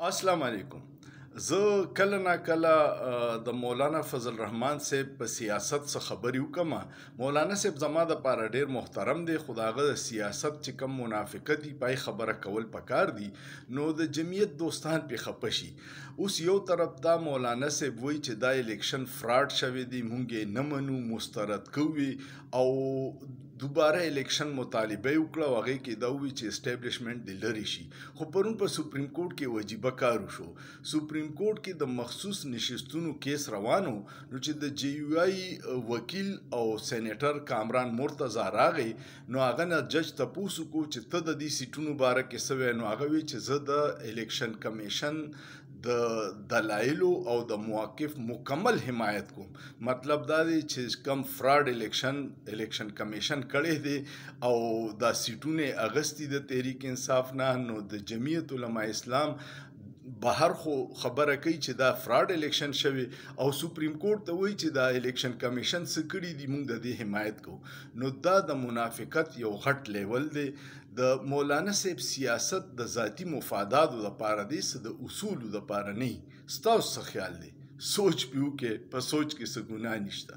السلام علیکم. زه کله نا کله د مولانا فضل الرحمن صاحب په سیاست څخه خبرې وکم. مولانا صاحب زما دپاره ډېر محترم دی، خو د هغه د سیاست چې کوم منافقت دي پای خبره کول پکار دي، نو د جمعیت دوستان پې خفه شي. اوس یو طرف ته مولانا صاحب وایي چې دا الیکشن فراډ شوی دی، موږ یې نه منو، مسترد کوي او دوباره الیکشن مطالبه یې وکړه او هغې کې دا ووایي چې اسټیبلیشمنټ دې لرې شي. خو پرون په سپریم کورټ کې وجیبه کار وشو. سپریم کورټ کې د مخصوص نشستونو کیس روانو، نو چې د جی یو آی وکیل او سینیټر کامران مرتضی راغی، نو هغه نه جج تپوس وکړو چې ته د دې سیټونو باره کې څه وایې، نو هغه وایي چې زه د الیکشن کمیشن د دلایلو او د موقف مکمل حمایت کوم. مطلب دا دی چې کم فراډ الیکشن کمیشن کړی دی او دا سیټونه اغستی د تحریک انصاف نه، نو د جمعیت علماء اسلام بهر خو خبره کوي چې دا فراډ الیکشن شوی او سپریم کورټ ته وایي چې دا الیکشن کمیشن څه کړي دي، موږ د دې حمایت کوو. نو دا د منافقت یو غټ لیول دی. د مولانا صاحب سیاست د ذاتی مفاداتو لپاره دی، څه د اصولو لپاره نه. ستاسو څه خیال دی؟ سوچ پې وکړئ، په سوچ کې څه ګناه نشته.